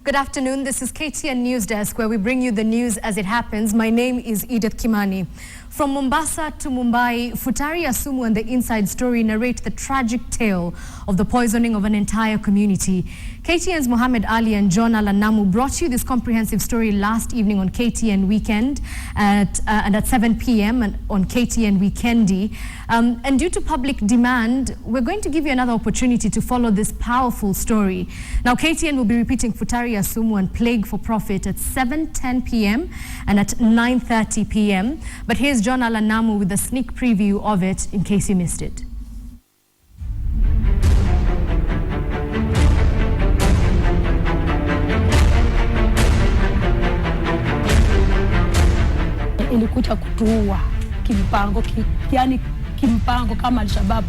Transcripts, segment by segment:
Good afternoon. This is KTN Newsdesk, where we bring you the news as it happens. My name is Edith Kimani. From Mombasa to Mumbai, Futari Asumu and The Inside Story narrate the tragic tale of the poisoning of an entire community. KTN's Mohammed Ali and John Alanamu brought you this comprehensive story last evening on KTN Weekend and at 7 p.m. on KTN Weekendi. And due to public demand, we're going to give you another opportunity to follow this powerful story. Now, KTN will be repeating Futari Asumu and Plague for Profit at 7:10 p.m. and at 9:30 p.m. But here's John Alanamu with a sneak preview of it in case you missed it. Ilikuja kutuua kimpango, yani kimpango kama Al-Shabaab.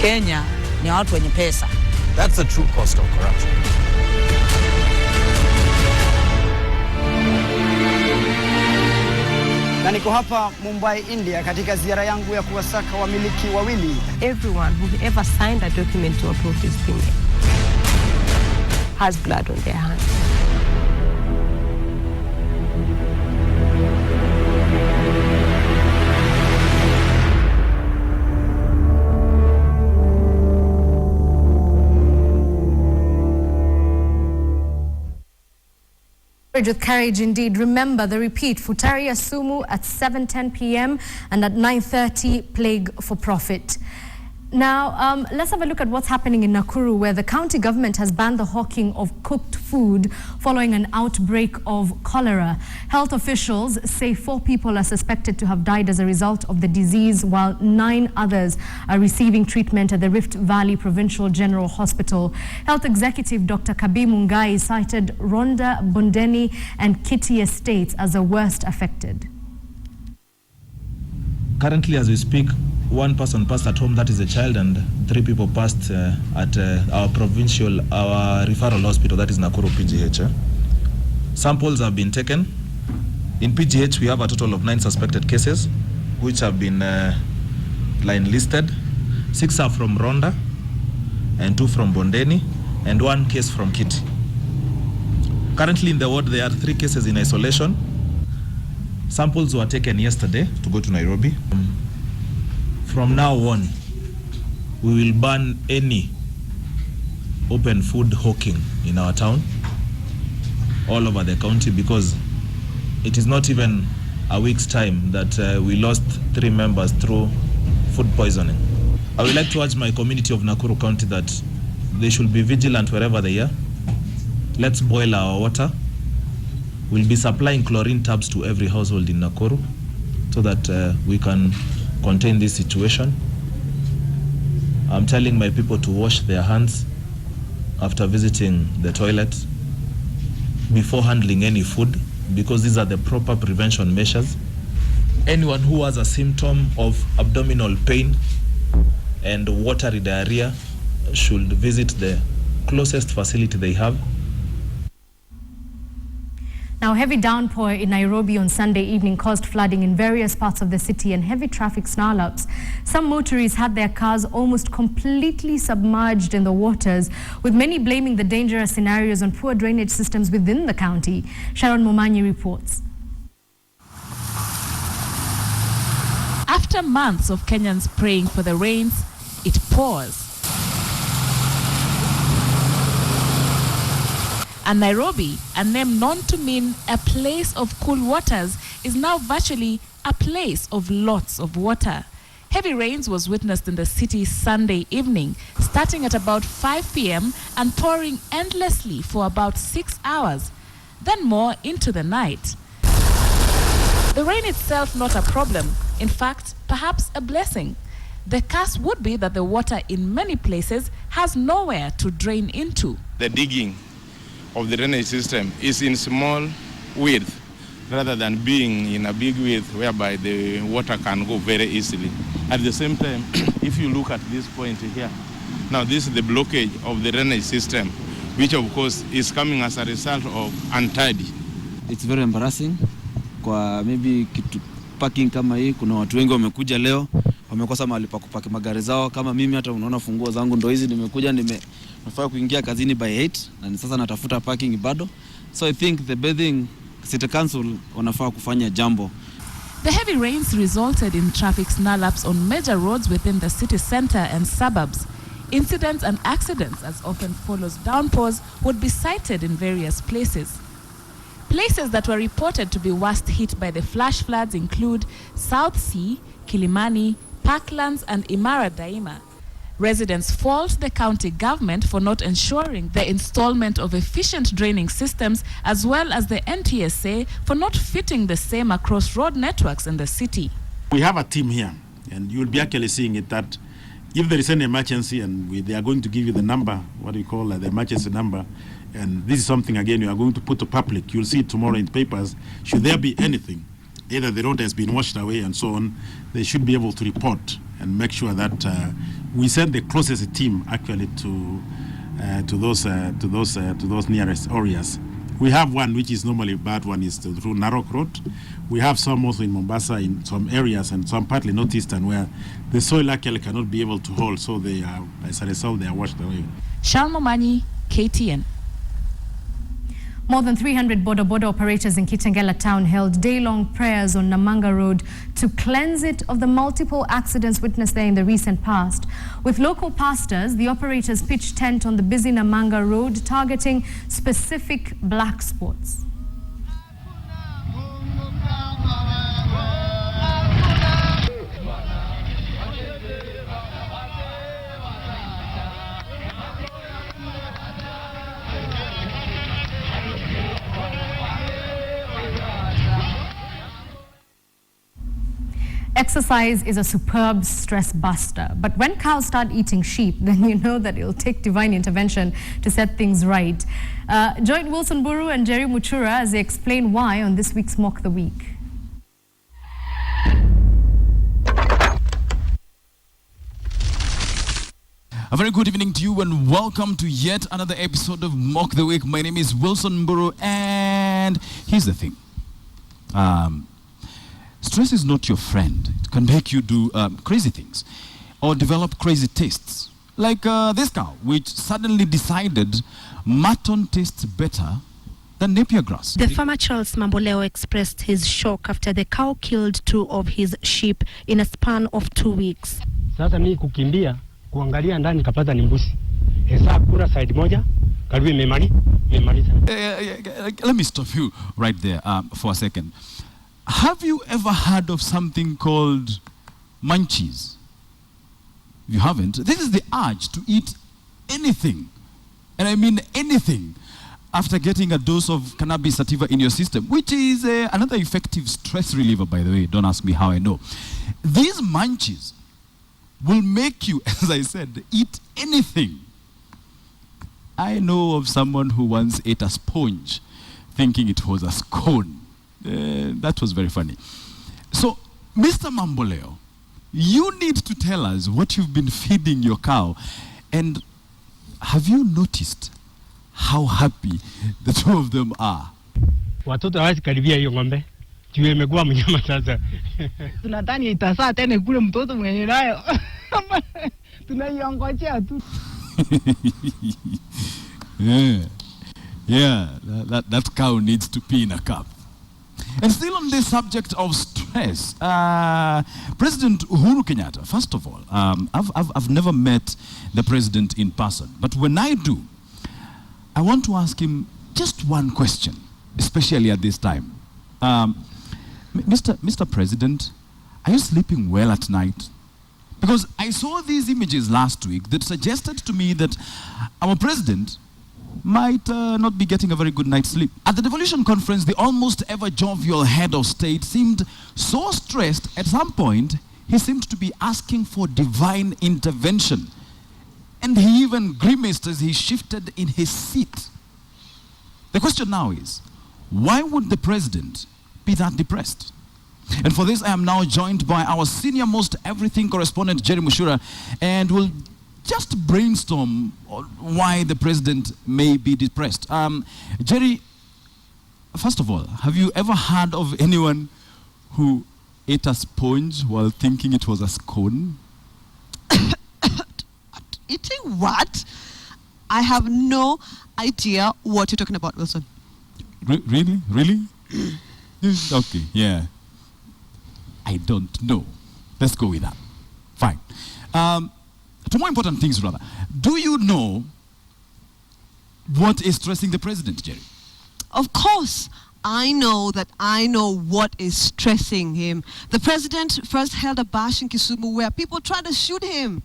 Kenya ni watu wenye pesa. That's the true cost of corruption. Na niko hapa Mumbai, India katika ziara yangu ya kuwasaka wamiliki wawili. Everyone who ever signed a document to approve this thing has blood on their hands. With courage indeed. Remember the repeat, Futari Asumu at 7:10 p.m. and at 9:30 Plague for Profit. Now, let's have a look at what's happening in Nakuru, where the county government has banned the hawking of cooked food following an outbreak of cholera. Health officials say 4 people are suspected to have died as a result of the disease, while 9 others are receiving treatment at the Rift Valley Provincial General Hospital. Health Executive Dr. Kabi Mungai cited Rhonda, Bondeni and Kitty Estates as the worst affected. Currently, as we speak, 1 person passed at home, that is a child, and 3 people passed at our referral hospital, that is Nakuru PGH. Samples have been taken. In PGH, we have a total of 9 suspected cases, which have been line listed. 6 are from Rhonda, and 2 from Bondeni, and 1 case from Kitty. Currently in the ward, there are 3 cases in isolation. Samples were taken yesterday to go to Nairobi. From now on, we will ban any open food hawking in our town, all over the county, because it is not even a week's time that we lost 3 members through food poisoning. I would like to urge my community of Nakuru County that they should be vigilant wherever they are. Let's boil our water. We'll be supplying chlorine tabs to every household in Nakuru so that we can contain this situation. I'm telling my people to wash their hands after visiting the toilet, before handling any food, because these are the proper prevention measures. Anyone who has a symptom of abdominal pain and watery diarrhea should visit the closest facility they have. Now, heavy downpour in Nairobi on Sunday evening caused flooding in various parts of the city and heavy traffic snarl-ups. Some motorists had their cars almost completely submerged in the waters, with many blaming the dangerous scenarios on poor drainage systems within the county. Sharon Momanyi reports. After months of Kenyans praying for the rains, it pours. And Nairobi, a name known to mean a place of cool waters, is now virtually a place of lots of water. Heavy rains was witnessed in the city Sunday evening, starting at about 5 p.m. and pouring endlessly for about 6 hours, then more into the night. The rain itself not a problem, in fact, perhaps a blessing. The curse would be that the water in many places has nowhere to drain into. The digging of the drainage system is in small width rather than being in a big width whereby the water can go very easily. At the same time, if you look at this point here, now this is the blockage of the drainage system, which of course is coming as a result of untidy. It's very embarrassing. Kwa maybe kitu parking kama hii, kuna watu wengi wamekuja leo, wamekosa mahali pa kupaki magari zao. Kama mimi hata unaona funguo zangu ndo hizi, nimekuja nafaa kuingia kazini by 8 na sasa natafuta parking bado. So I think the bathing city council wanafaa kufanya jambo. The heavy rains resulted in traffic snarl-ups on major roads within the city center and suburbs. Incidents and accidents, as often follows downpours, would be cited in various places. Places that were reported to be worst hit by the flash floods include South Sea, Kilimani, Parklands and Imara Daima. Residents fault the county government for not ensuring the installment of efficient draining systems, as well as the NTSA for not fitting the same across road networks in the city. We have a team here, and you will be actually seeing it that if there is an emergency, and they are going to give you the number, what we call the emergency number, and this is something again you are going to put to public. You'll see it tomorrow in papers. Should there be anything, either the road has been washed away and so on, they should be able to report and make sure that we send the closest team actually to those nearest areas. We have one which is normally a bad one, is through Narok Road. We have some also in Mombasa in some areas and some partly northeastern where the soil actually cannot be able to hold, so they are, as a result, they are washed away. Sharma Mani, KTN. More than 300 boda operators in Kitengela town held day-long prayers on Namanga Road to cleanse it of the multiple accidents witnessed there in the recent past. With local pastors, the operators pitched tent on the busy Namanga Road, targeting specific black spots. Exercise is a superb stress buster, but when cows start eating sheep, then you know that it'll take divine intervention to set things right. Join Wilson Buru and Jerry Muchura as they explain why on this week's Mock the Week. A very good evening to you and welcome to yet another episode of Mock the Week. My name is Wilson Buru, and here's the thing. Stress is not your friend. It can make you do crazy things or develop crazy tastes. Like this cow, which suddenly decided mutton tastes better than Napier grass. The farmer Charles Mamboleo expressed his shock after the cow killed 2 of his sheep in a span of 2 weeks. Sasa mimi kukimbia, kuangalia ndani kapata ni mbuzi. Hesa kura side moja, karibu memaliza. Let me stop you right there for a second. Have you ever heard of something called munchies? If you haven't, this is the urge to eat anything, and I mean anything, after getting a dose of cannabis sativa in your system, which is another effective stress reliever, by the way. Don't ask me how I know. These munchies will make you, as I said, eat anything. I know of someone who once ate a sponge thinking it was a scone. That was very funny. So, Mr. Mamboleo, you need to tell us what you've been feeding your cow. And have you noticed how happy the 2 of them are? Watoto hawezi karibia hiyo ng'ombe. Juu imekuwa mnyama sasa. Tunadhani itasaa tena kule mtoto mwenye nayo. Tunaiongojea tu. Yeah, that cow needs to pee in a cup. And still on this subject of stress, President Uhuru Kenyatta, first of all, I've never met the president in person, but when I do, I want to ask him just one question, especially at this time. Mr. President, are you sleeping well at night? Because I saw these images last week that suggested to me that our president might not be getting a very good night's sleep. At the devolution conference, the almost ever jovial head of state seemed so stressed. At some point, he seemed to be asking for divine intervention. And he even grimaced as he shifted in his seat. The question now is, why would the president be that depressed? And for this, I am now joined by our senior most everything correspondent, Jerry Mushura, and we'll just brainstorm on why the president may be depressed. Jerry, first of all, have you ever heard of anyone who ate a sponge while thinking it was a scone? Eating what? I have no idea what you're talking about, Wilson. Really? Really? Okay, yeah. I don't know. Let's go with that. Fine. To more important things, rather. Do you know what is stressing the president, Jerry? Of course. I know what is stressing him. The president first held a bash in Kisumu where people tried to shoot him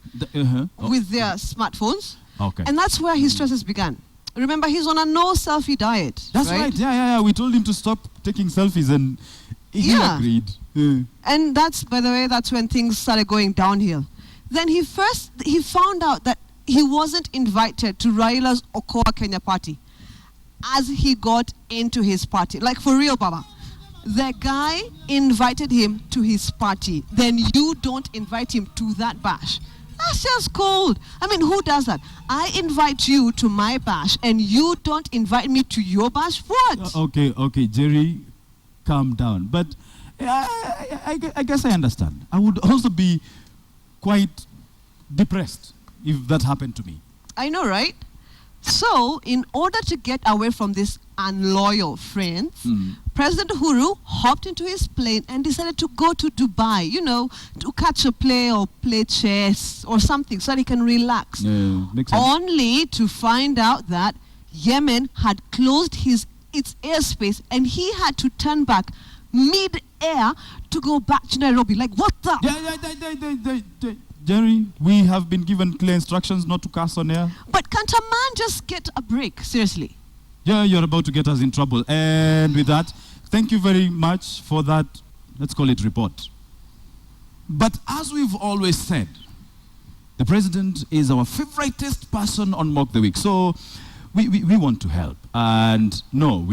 with their smartphones. Okay. And that's where his stresses began. Remember, he's on a no selfie diet. That's right. Yeah. We told him to stop taking selfies and he agreed. Yeah. And that's, by the way, that's when things started going downhill. Then he found out that he wasn't invited to Raila's Okoa Kenya party as he got into his party. Like, for real, Baba. The guy invited him to his party. Then you don't invite him to that bash. That's just cold. I mean, who does that? I invite you to my bash and you don't invite me to your bash? What? Okay, Jerry, calm down. But I guess I understand. I would also be quite depressed if that happened to me. I know, right? So, in order to get away from these unloyal friends, President Uhuru hopped into his plane and decided to go to Dubai, to catch a play or play chess or something so that he can relax. Yeah, makes sense. Only to find out that Yemen had closed its airspace and he had to turn back mid-air to go back to Nairobi. Like, what the? Jerry, we have been given clear instructions not to curse on air. But can't a man just get a break? Seriously. Yeah, you're about to get us in trouble. And with that, thank you very much for that, let's call it report. But as we've always said, the president is our favoriteest person on Mock the Week. So we want to help. And no,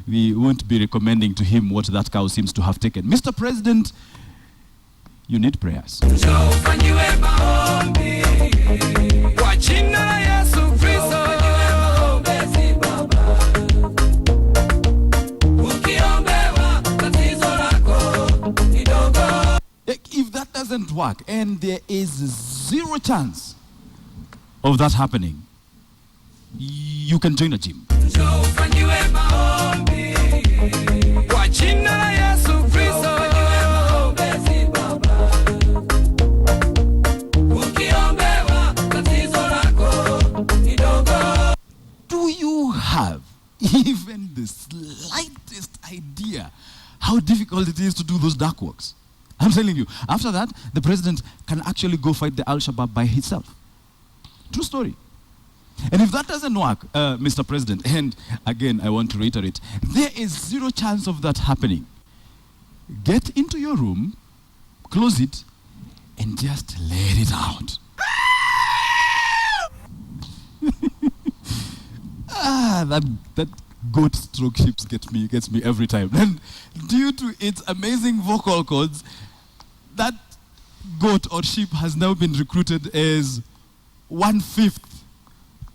we won't be recommending to him what that cow seems to have taken. Mr. President, you need prayers. If that doesn't work, and there is zero chance of that happening, you can join a gym. Do you have even the slightest idea how difficult it is to do those dark works? I'm telling you, after that, the president can actually go fight the Al-Shabaab by himself. True story. And if that doesn't work, Mr. President, and again, I want to reiterate, there is zero chance of that happening. Get into your room, close it, and just let it out. That goat stroke ships gets me every time. And due to its amazing vocal cords, that goat or sheep has now been recruited as 1/5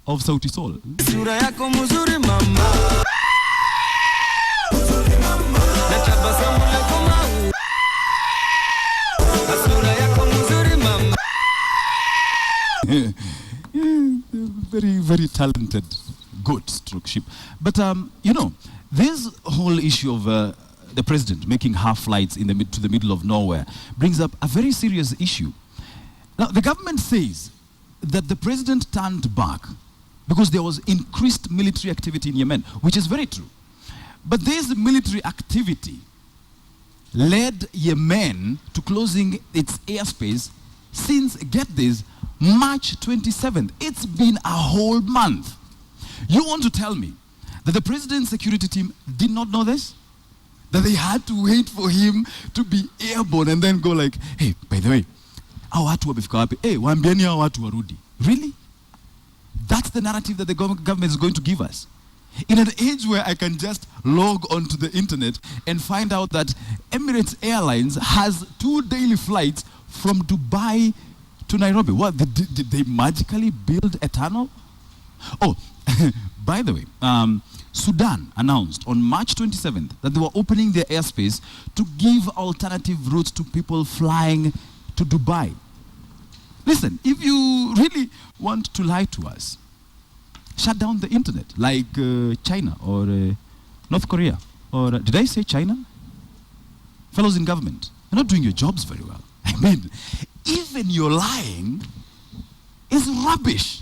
of Sauti Sol. Very, very talented goat stroke sheep. But this whole issue of the president making half flights to the middle of nowhere brings up a very serious issue. Now, the government says that the president turned back because there was increased military activity in Yemen, which is very true. But this military activity led Yemen to closing its airspace since, get this, March 27th. It's been a whole month. You want to tell me that the president's security team did not know this? That they had to wait for him to be airborne and then go like, hey, by the way, hao watu wamefika wapi? Hey, waambieni hao watu warudi. Really? That's the narrative that the government is going to give us. In an age where I can just log onto the internet and find out that Emirates Airlines has 2 daily flights from Dubai to Nairobi. What, did they magically build a tunnel? Oh, by the way, Sudan announced on March 27th that they were opening their airspace to give alternative routes to people flying to Dubai. Listen, if you really want to lie to us, shut down the internet like China or North Korea. Or did I say China? Fellows in government, you're not doing your jobs very well. I mean, even your lying is rubbish.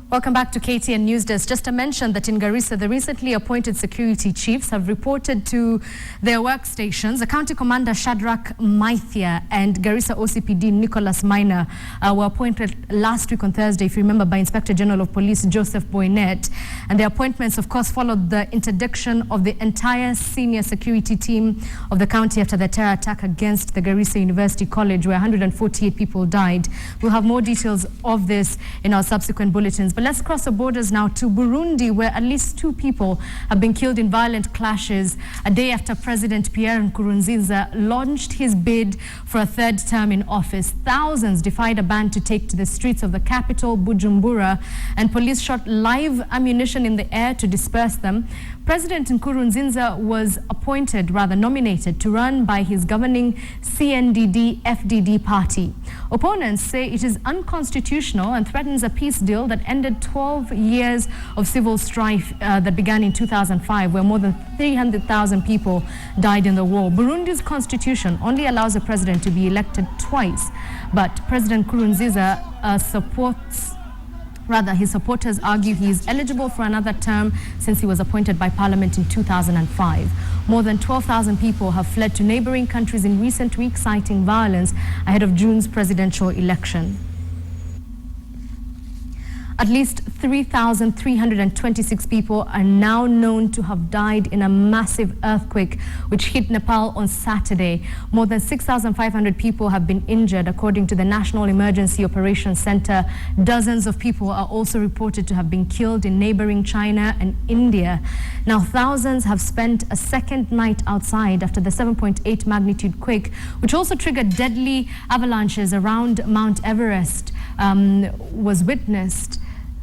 Welcome back to KTN Newsdesk. Just to mention that in Garissa, the recently appointed security chiefs have reported to their workstations. The County Commander Shadrach Maithia and Garissa OCPD Nicholas Minor were appointed last week on Thursday, if you remember, by Inspector General of Police Joseph Boynet. And the appointments, of course, followed the interdiction of the entire senior security team of the county after the terror attack against the Garissa University College, where 148 people died. We'll have more details of this in our subsequent bulletins. But let's cross the borders now to Burundi, where at least 2 people have been killed in violent clashes a day after President Pierre Nkurunziza launched his bid for a 3rd term in office. Thousands defied a ban to take to the streets of the capital, Bujumbura, and police shot live ammunition in the air to disperse them. President Nkurunziza was nominated to run by his governing CNDD-FDD party. Opponents say it is unconstitutional and threatens a peace deal that ended 12 years of civil strife that began in 2005, where more than 300,000 people died in the war. Burundi's constitution only allows a president to be elected twice, but President Nkurunziza his supporters argue he is eligible for another term since he was appointed by Parliament in 2005. More than 12,000 people have fled to neighboring countries in recent weeks, citing violence ahead of June's presidential election. At least 3,326 people are now known to have died in a massive earthquake which hit Nepal on Saturday. More than 6,500 people have been injured, according to the National Emergency Operations Center. Dozens of people are also reported to have been killed in neighboring China and India. Now, thousands have spent a second night outside after the 7.8 magnitude quake, which also triggered deadly avalanches around Mount Everest, was witnessed.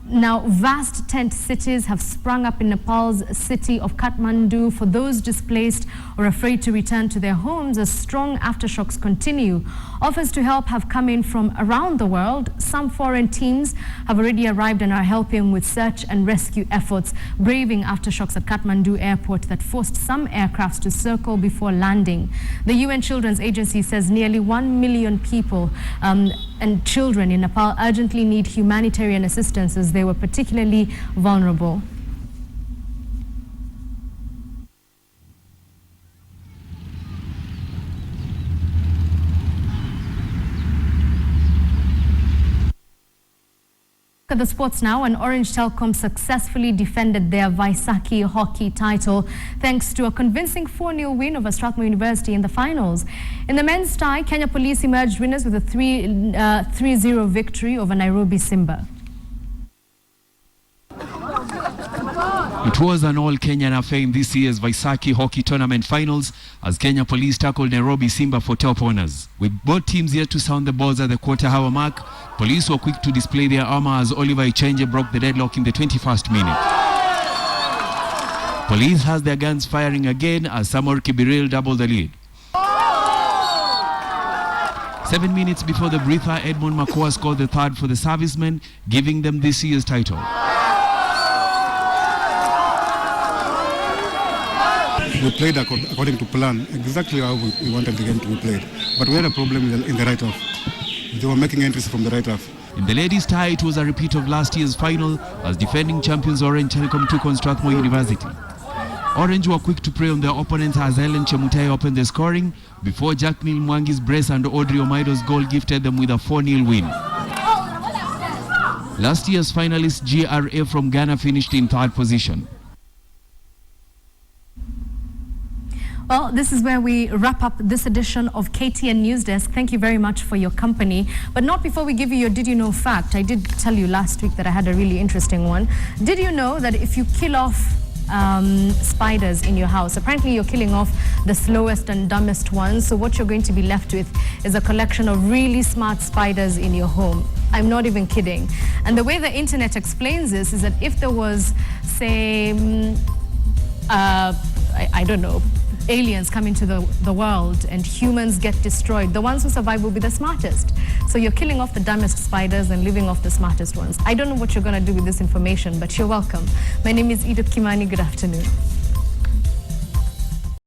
Now, vast tent cities have sprung up in Nepal's city of Kathmandu for those displaced or afraid to return to their homes as strong aftershocks continue. Offers to help have come in from around the world. Some foreign teams have already arrived and are helping with search and rescue efforts, braving aftershocks at Kathmandu airport that forced some aircrafts to circle before landing. The UN Children's Agency says nearly 1 million people and children in Nepal urgently need humanitarian assistance as they were particularly vulnerable. At the sports now, and Orange Telecom successfully defended their Vaisakhi hockey title thanks to a convincing 4-0 win over Strathmore University in the finals. In the men's tie, Kenya Police emerged winners with a 3-0 victory over Nairobi Simba. It was an all-Kenyan affair in this year's Vaisakhi Hockey Tournament finals as Kenya Police tackled Nairobi Simba for top honors. With both teams yet to sound the balls at the quarter-hour mark, police were quick to display their armor as Oliver Ichenje broke the deadlock in the 21st minute. Police has their guns firing again as Samor Kibiril doubled the lead. 7 minutes before the breather, Edmond Makoa scored the third for the servicemen, giving them this year's title. We played according to plan, exactly how we wanted the game to be played. But we had a problem in the right half. They were making entries from the right half. In the ladies' tie, it was a repeat of last year's final as defending champions Orange Telecom took on Strathmore University. Orange were quick to prey on their opponents as Helen Chemutai opened the scoring before Jack Neil Mwangi's brace and Audrey Omaido's goal gifted them with a 4-0 win. Last year's finalist GRA from Ghana finished in third position. Well, this is where we wrap up this edition of KTN Newsdesk. Thank you very much for your company. But not before we give you your Did You Know fact. I did tell you last week that I had a really interesting one. Did you know that if you kill off spiders in your house, apparently you're killing off the slowest and dumbest ones, so what you're going to be left with is a collection of really smart spiders in your home. I'm not even kidding. And the way the internet explains this is that if there was, say, I don't know, aliens come into the world and humans get destroyed, the ones who survive will be the smartest. So you're killing off the dumbest spiders and living off the smartest ones. I don't know what you're going to do with this information, but you're welcome. My name is Edith Kimani. Good afternoon.